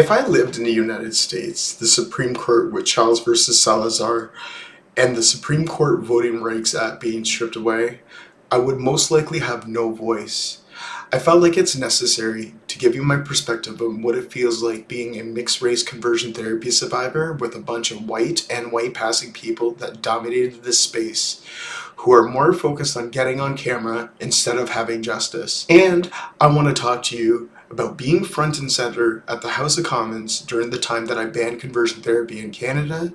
If I lived in the United States, the Supreme Court with Childs versus Salazar, and the Supreme Court voting rights act being stripped away, I would most likely have no voice. I felt like it's necessary to give you my perspective on what it feels like being a mixed race conversion therapy survivor with a bunch of white and white passing people that dominated this space, who are more focused on getting on camera instead of having justice. And I want to talk to you about being front and center at the House of Commons during the time that I banned conversion therapy in Canada,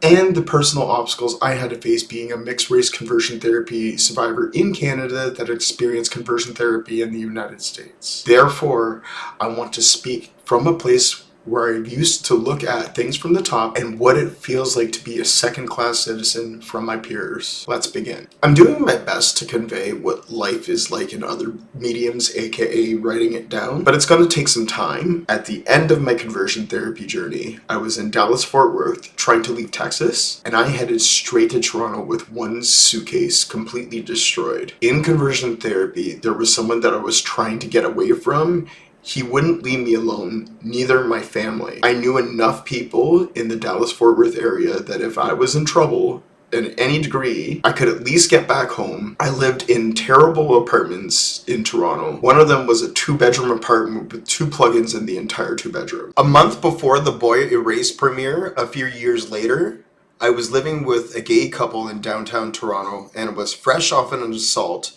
and the personal obstacles I had to face being a mixed race conversion therapy survivor in Canada that experienced conversion therapy in the United States. Therefore, I want to speak from a place where I used to look at things from the top and what it feels like to be a second-class citizen from my peers. Let's begin. I'm doing my best to convey what life is like in other mediums, aka writing it down, but it's going to take some time. At the end of my conversion therapy journey, I was in Dallas-Fort Worth trying to leave Texas, and I headed straight to Toronto with one suitcase completely destroyed. In conversion therapy, there was someone that I was trying to get away from. He wouldn't leave me alone, neither my family. I knew enough people in the Dallas-Fort Worth area that if I was in trouble in any degree, I could at least get back home. I lived in terrible apartments in Toronto. One of them was a 2-bedroom apartment with 2 plugins in the entire 2-bedroom. A month before the Boy Erased premiere, a few years later, I was living with a gay couple in downtown Toronto and was fresh off an assault,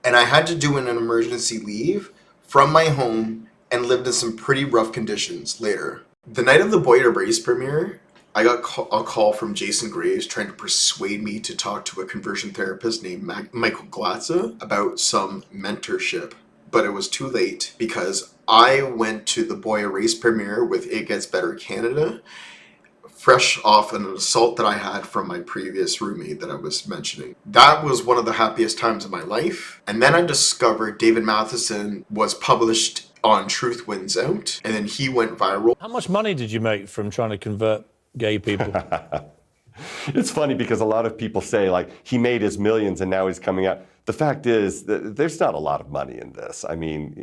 and I had to do an emergency leave from my home and lived in some pretty rough conditions later. The night of the Boy Erased premiere, I got a call from Jason Graves trying to persuade me to talk to a conversion therapist named Michael Glatza about some mentorship. But it was too late because I went to the Boy Erased premiere with It Gets Better Canada, fresh off an assault that I had from my previous roommate that I was mentioning. That was one of the happiest times of my life. And then I discovered David Matheson was published on Truth Wins Out, and then he went viral. How much money did you make from trying to convert gay people? It's funny because a lot of people say, like, he made his millions and now he's coming out. The fact is that there's not a lot of money in this. I mean,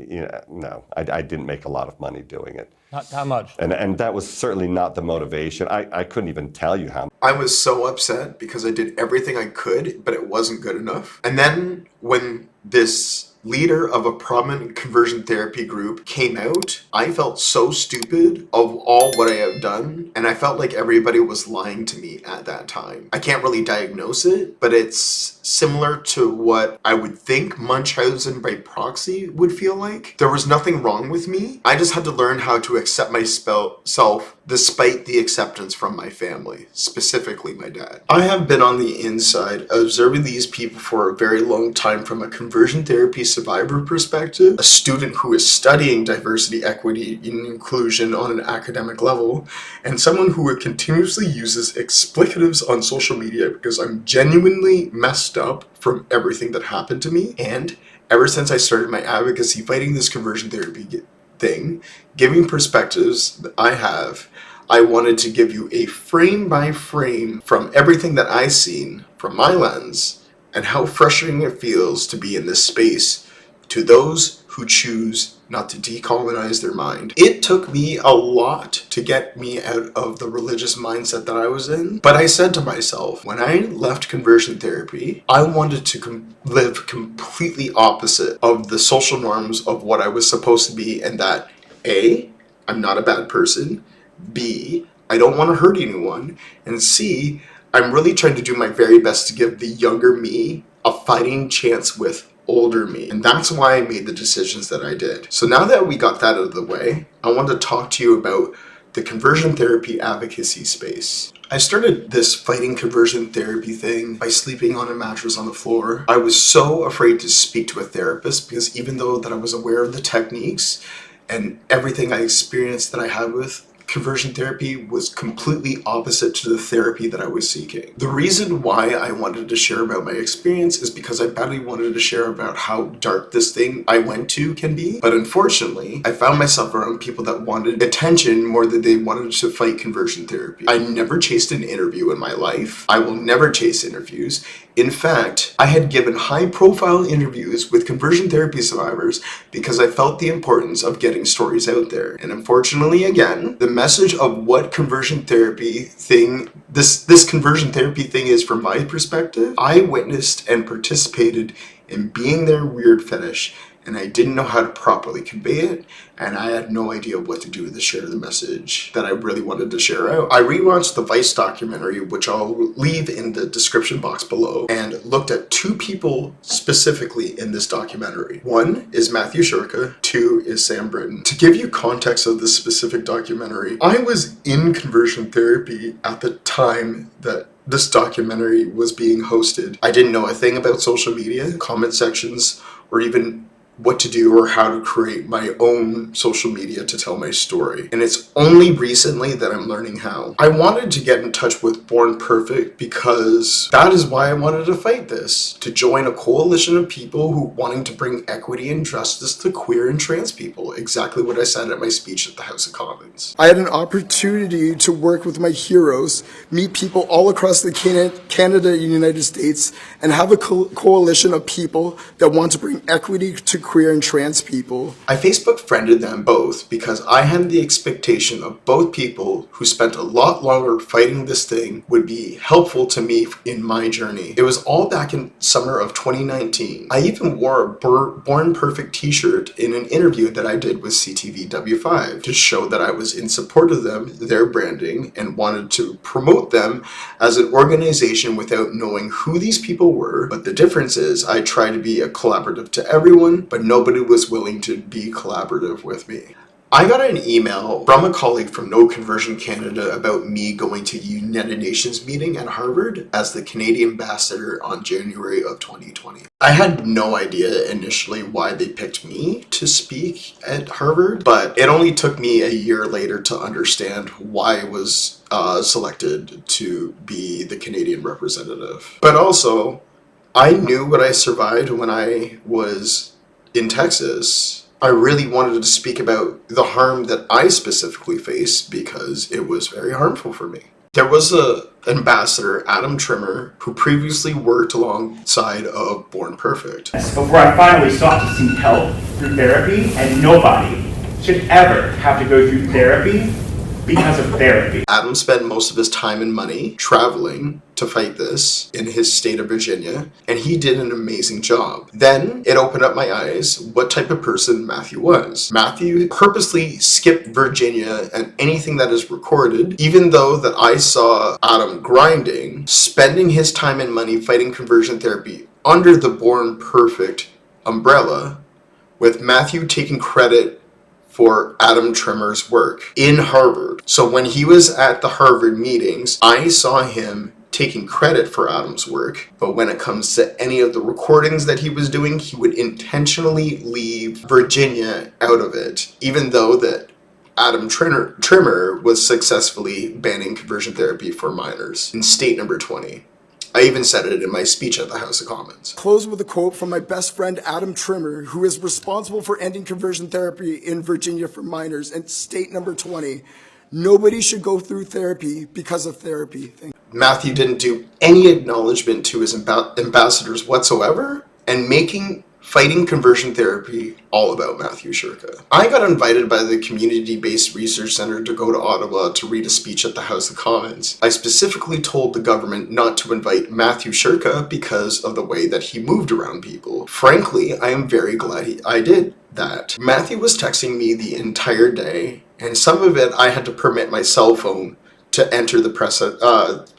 no, I didn't make a lot of money doing it. How much? And that was certainly not the motivation. I couldn't even tell you how. I was so upset because I did everything I could, but it wasn't good enough. And then when this leader of a prominent conversion therapy group came out, I felt so stupid of all what I have done, and I felt like everybody was lying to me at that time. I can't really diagnose it, but it's similar to what I would think Munchausen by proxy would feel like. There was nothing wrong with me. I just had to learn how to accept myself despite the acceptance from my family, specifically my dad. I have been on the inside observing these people for a very long time from a conversion therapy survivor perspective, a student who is studying diversity, equity, and inclusion on an academic level, and someone who continuously uses explicatives on social media because I'm genuinely messed up from everything that happened to me. And ever since I started my advocacy fighting this conversion therapy thing, giving perspectives that I have, I wanted to give you a frame by frame from everything that I've seen from my lens and how frustrating it feels to be in this space to those who choose not to decolonize their mind. It took me a lot to get me out of the religious mindset that I was in, but I said to myself, when I left conversion therapy, I wanted to live completely opposite of the social norms of what I was supposed to be, and that A, I'm not a bad person, B, I don't want to hurt anyone, and C, I'm really trying to do my very best to give the younger me a fighting chance with older me. And that's why I made the decisions that I did. So now that we got that out of the way, I want to talk to you about the conversion therapy advocacy space. I started this fighting conversion therapy thing by sleeping on a mattress on the floor. I was so afraid to speak to a therapist because even though that I was aware of the techniques and everything I experienced that I had with conversion therapy was completely opposite to the therapy that I was seeking. The reason why I wanted to share about my experience is because I badly wanted to share about how dark this thing I went to can be. But unfortunately, I found myself around people that wanted attention more than they wanted to fight conversion therapy. I never chased an interview in my life. I will never chase interviews. In fact, I had given high-profile interviews with conversion therapy survivors because I felt the importance of getting stories out there. And unfortunately, again, the message of what conversion therapy thing, this conversion therapy thing is from my perspective, I witnessed and participated in being their weird fetish, and I didn't know how to properly convey it, and I had no idea what to do to share the message that I really wanted to share out. I rewatched the Vice documentary, which I'll leave in the description box below, and looked at two people specifically in this documentary. One is Mathew Shurka, two is Sam Brinton. To give you context of this specific documentary, I was in conversion therapy at the time that this documentary was being hosted. I didn't know a thing about social media, comment sections, or even what to do or how to create my own social media to tell my story. And it's only recently that I'm learning how. I wanted to get in touch with Born Perfect because that is why I wanted to fight this, to join a coalition of people who wanting to bring equity and justice to queer and trans people. Exactly what I said at my speech at the House of Commons. I had an opportunity to work with my heroes, meet people all across the Canada and United States, and have a coalition of people that want to bring equity to queer and trans people. I Facebook friended them both because I had the expectation of both people who spent a lot longer fighting this thing would be helpful to me in my journey. It was all back in summer of 2019. I even wore a Born Perfect t-shirt in an interview that I did with CTV-W5 to show that I was in support of them, their branding, and wanted to promote them as an organization without knowing who these people were. But the difference is I try to be a collaborative to everyone, but nobody was willing to be collaborative with me. I got an email from a colleague from No Conversion Canada about me going to United Nations meeting at Harvard as the Canadian ambassador on January of 2020. I had no idea initially why they picked me to speak at Harvard, but it only took me a year later to understand why I was selected to be the Canadian representative. But also, I knew what I survived when I was in Texas. I really wanted to speak about the harm that I specifically faced because it was very harmful for me. There was an ambassador, Adam Trimmer, who previously worked alongside of Born Perfect. Before I finally sought to seek help through therapy, and nobody should ever have to go through therapy because of therapy. Adam spent most of his time and money traveling to fight this in his state of Virginia, and he did an amazing job. Then it opened up my eyes what type of person Mathew was. Mathew purposely skipped Virginia and anything that is recorded, even though that I saw Adam grinding, spending his time and money fighting conversion therapy under the Born Perfect umbrella, with Mathew taking credit for Adam Trimmer's work in Harvard. So when he was at the Harvard meetings, I saw him taking credit for Adam's work, but when it comes to any of the recordings that he was doing, he would intentionally leave Virginia out of it, even though that Adam Trimmer was successfully banning conversion therapy for minors in state number 20. I even said it in my speech at the House of Commons. Close with a quote from my best friend, Adam Trimmer, who is responsible for ending conversion therapy in Virginia for minors and state number 20. Nobody should go through therapy because of therapy. Mathew didn't do any acknowledgement to his ambassadors whatsoever, and fighting conversion therapy all about Mathew Shurka. I got invited by the Community-Based Research Center to go to Ottawa to read a speech at the House of Commons. I specifically told the government not to invite Mathew Shurka because of the way that he moved around people. Frankly, I am very glad I did that. Mathew was texting me the entire day, and some of it I had to permit my cell phone to enter the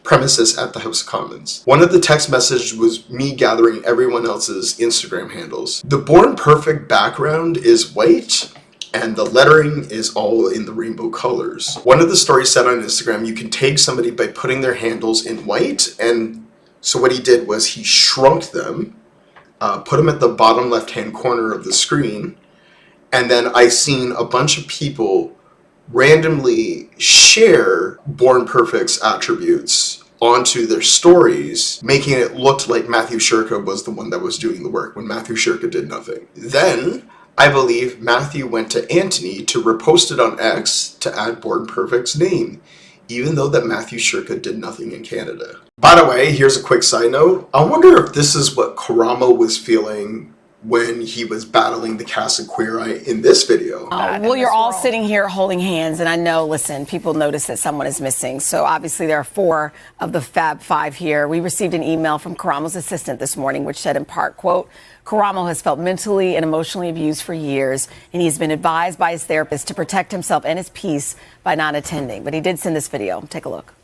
premises at the House of Commons. One of the text messages was me gathering everyone else's Instagram handles. The Born Perfect background is white, and the lettering is all in the rainbow colors. One of the stories said on Instagram, you can tag somebody by putting their handles in white, and so what he did was he shrunk them, put them at the bottom left-hand corner of the screen, and then I seen a bunch of people randomly share Born Perfect's attributes onto their stories, making it look like Mathew Shurka was the one that was doing the work when Mathew Shurka did nothing. Then, I believe Mathew went to Anthony to repost it on X to add Born Perfect's name, even though that Mathew Shurka did nothing in Canada. By the way, here's a quick side note. I wonder if this is what Karamo was feeling when he was battling the cast of Queer Eye in this video. Well, you're all sitting here holding hands, and I know, listen, people notice that someone is missing. So obviously there are 4 of the Fab 5 here. We received an email from Karamo's assistant this morning, which said in part, quote, Karamo has felt mentally and emotionally abused for years, and he's been advised by his therapist to protect himself and his peace by not attending. But he did send this video. Take a look.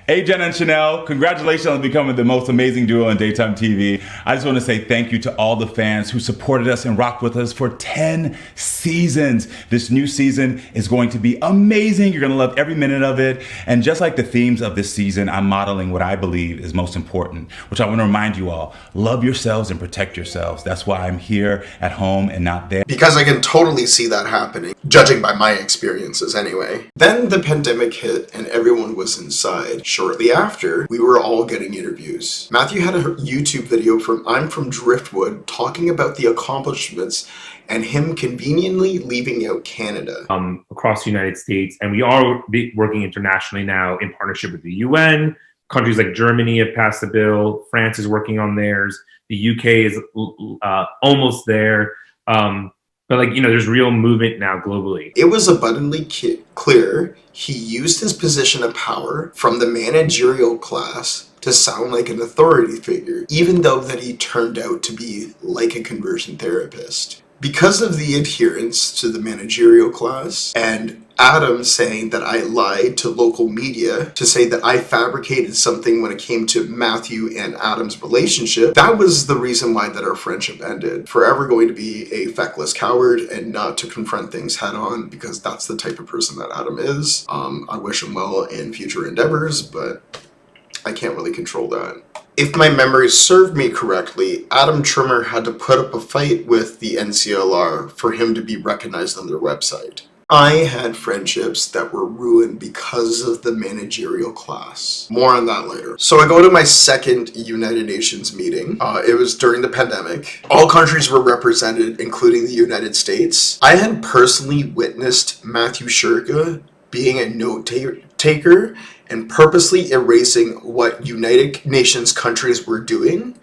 Hey, Jenna and Chanel, congratulations on becoming the most amazing duo in daytime TV. I just want to say thank you to all the fans who supported us and rocked with us for 10 seasons. This new season is going to be amazing. You're going to love every minute of it. And just like the themes of this season, I'm modeling what I believe is most important, which I want to remind you all, love yourselves and protect yourselves. That's why I'm here at home and not there. Because I can totally see that happening, judging by my experiences anyway. Then the pandemic hit and everyone was inside. Shortly after, we were all getting interviews. Mathew had a YouTube video from I'm from Driftwood talking about the accomplishments and him conveniently leaving out Canada. Across the United States, and we are working internationally now in partnership with the UN. Countries like Germany have passed a bill. France is working on theirs. The UK is almost there. But there's real movement now globally. It was abundantly clear he used his position of power from the managerial class to sound like an authority figure, even though that he turned out to be like a conversion therapist. Because of the adherence to the managerial class and Adam saying that I lied to local media to say that I fabricated something when it came to Mathew and Adam's relationship, that was the reason why that our friendship ended. Forever going to be a feckless coward and not to confront things head on, because that's the type of person that Adam is. I wish him well in future endeavors, but I can't really control that. If my memory served me correctly, Adam Trimmer had to put up a fight with the NCLR for him to be recognized on their website. I had friendships that were ruined because of the managerial class. More on that later. So I go to my second United Nations meeting. It was during the pandemic. All countries were represented, including the United States. I had personally witnessed Mathew Shurka being a note taker and purposely erasing what United Nations countries were doing,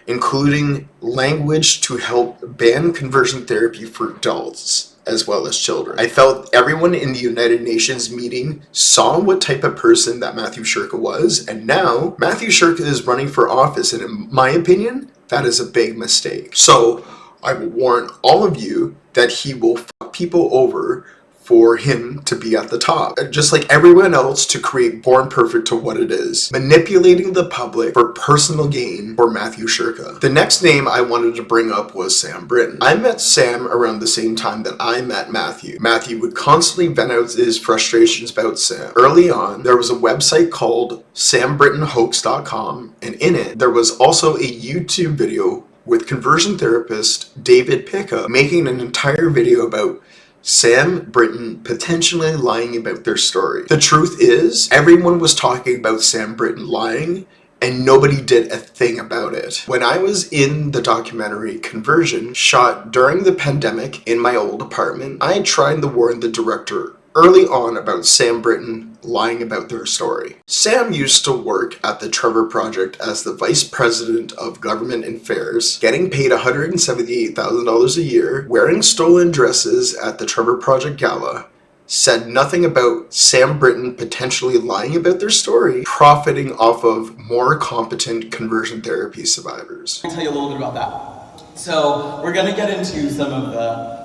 including language to help ban conversion therapy for adults as well as children. I felt everyone in the United Nations meeting saw what type of person that Mathew Shurka was, and now Mathew Shurka is running for office, and in my opinion, that is a big mistake. So I will warn all of you that he will fuck people over for him to be at the top. Just like everyone else, to create Born Perfect to what it is. Manipulating the public for personal gain for Mathew Shurka. The next name I wanted to bring up was Sam Brinton. I met Sam around the same time that I met Mathew. Mathew would constantly vent out his frustrations about Sam. Early on, there was a website called SamBrittonHoax.com, and in it, there was also a YouTube video with conversion therapist David Pickup making an entire video about Sam Brinton potentially lying about their story. The truth is, everyone was talking about Sam Brinton lying, and nobody did a thing about it. When I was in the documentary Conversion, shot during the pandemic in my old apartment, I tried to warn the director early on about Sam Brinton lying about their story. Sam used to work at the Trevor Project as the Vice President of Government Affairs, getting paid $178,000 a year, wearing stolen dresses at the Trevor Project Gala, said nothing about Sam Brinton potentially lying about their story, profiting off of more competent conversion therapy survivors. I'll tell you a little bit about that. So we're going to get into some of the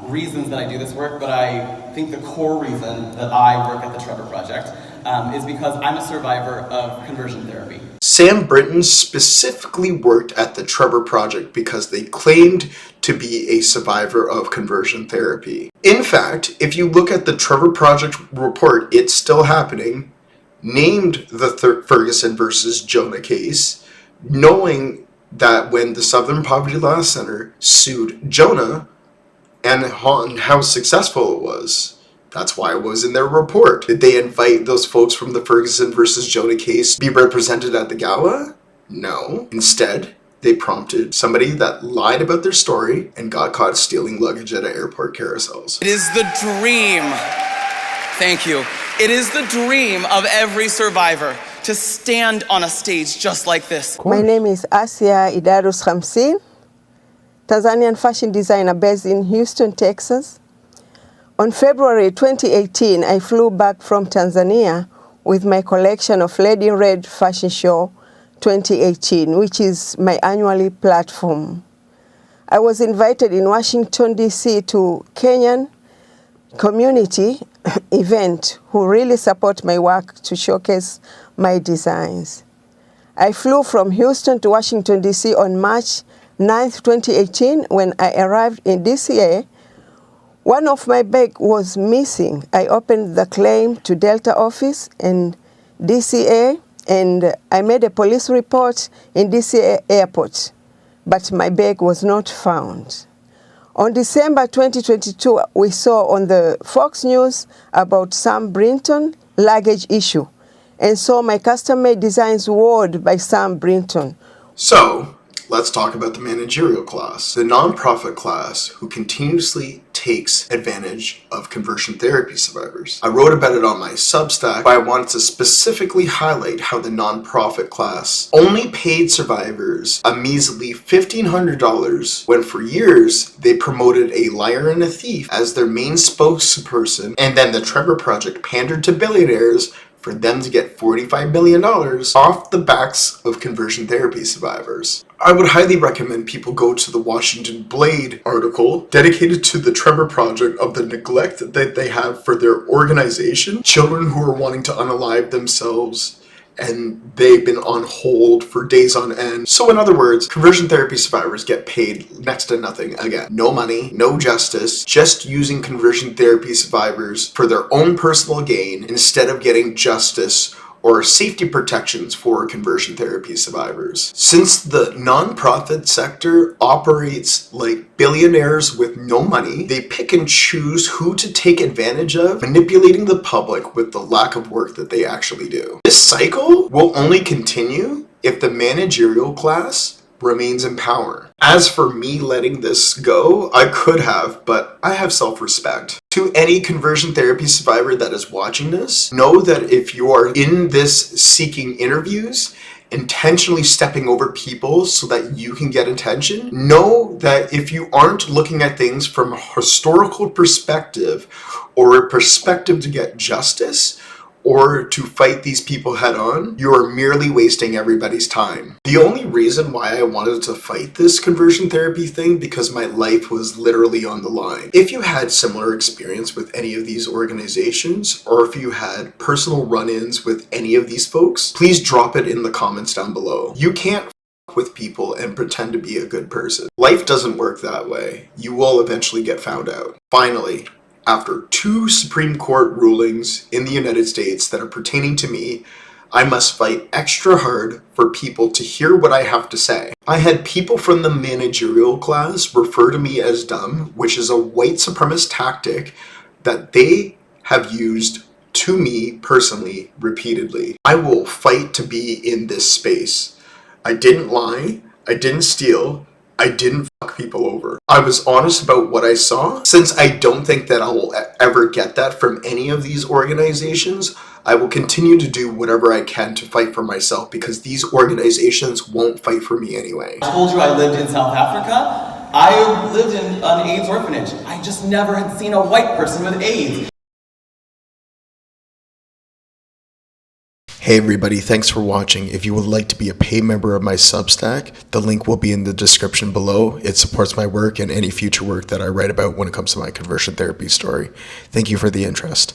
reasons that I do this work, but I think the core reason that I work at the Trevor Project is because I'm a survivor of conversion therapy. Sam Brinton specifically worked at the Trevor Project because they claimed to be a survivor of conversion therapy. In fact, if you look at the Trevor Project report, It's Still Happening, named the Ferguson versus Jonah case, knowing that when the Southern Poverty Law Center sued Jonah and on how successful it was. That's why it was in their report. Did they invite those folks from the Ferguson versus Jonah case to be represented at the gala? No. Instead, they prompted somebody that lied about their story and got caught stealing luggage at airport carousels. It is the dream. Thank you. It is the dream of every survivor to stand on a stage just like this. My name is Asia Idarus Khamsin, Tanzanian fashion designer based in Houston, Texas. On February 2018, I flew back from Tanzania with my collection of Lady in Red Fashion Show 2018, which is my annual platform. I was invited in Washington, D.C. to Kenyan community event who really support my work to showcase my designs. I flew from Houston to Washington, D.C. on March 9th, 2018. When I arrived in DCA, one of my bags was missing. I opened the claim to Delta office and DCA, and I made a police report in DCA airport, but my bag was not found. On December 2022, we saw on the Fox News about Sam Brinton luggage issue, and saw my custom-made designs worn by Sam Brinton. So, let's talk about the managerial class, the nonprofit class who continuously takes advantage of conversion therapy survivors. I wrote about it on my Substack, but I wanted to specifically highlight how the nonprofit class only paid survivors a measly $1,500 when for years they promoted a liar and a thief as their main spokesperson, and then the Trevor Project pandered to billionaires for them to get $45 million off the backs of conversion therapy survivors. I would highly recommend people go to the Washington Blade article dedicated to the Trevor Project of the neglect that they have for their organization, children who are wanting to unalive themselves, and they've been on hold for days on end. So in other words, conversion therapy survivors get paid next to nothing. Again, no money, no justice, just using conversion therapy survivors for their own personal gain instead of getting justice or safety protections for conversion therapy survivors. Since the nonprofit sector operates like billionaires with no money, they pick and choose who to take advantage of, manipulating the public with the lack of work that they actually do. This cycle will only continue if the managerial class remains in power. As for me letting this go, I could have, but I have self-respect. To any conversion therapy survivor that is watching this, know that if you are in this seeking interviews, intentionally stepping over people so that you can get attention, know that if you aren't looking at things from a historical perspective or a perspective to get justice, or to fight these people head on, you are merely wasting everybody's time. The only reason why I wanted to fight this conversion therapy thing because my life was literally on the line. If you had similar experience with any of these organizations, or if you had personal run-ins with any of these folks, please drop it in the comments down below. You can't with people and pretend to be a good person. Life doesn't work that way. You will eventually get found out. Finally, after 2 Supreme Court rulings in the United States that are pertaining to me, I must fight extra hard for people to hear what I have to say. I had people from the managerial class refer to me as dumb, which is a white supremacist tactic that they have used to me personally repeatedly. I will fight to be in this space. I didn't lie, I didn't steal, I didn't fuck people over. I was honest about what I saw. Since I don't think that I will ever get that from any of these organizations, I will continue to do whatever I can to fight for myself because these organizations won't fight for me anyway. I told you I lived in South Africa. I lived in an AIDS orphanage. I just never had seen a white person with AIDS. Hey everybody, thanks for watching. If you would like to be a paid member of my Substack, the link will be in the description below. It supports my work and any future work that I write about when it comes to my conversion therapy story. Thank you for the interest.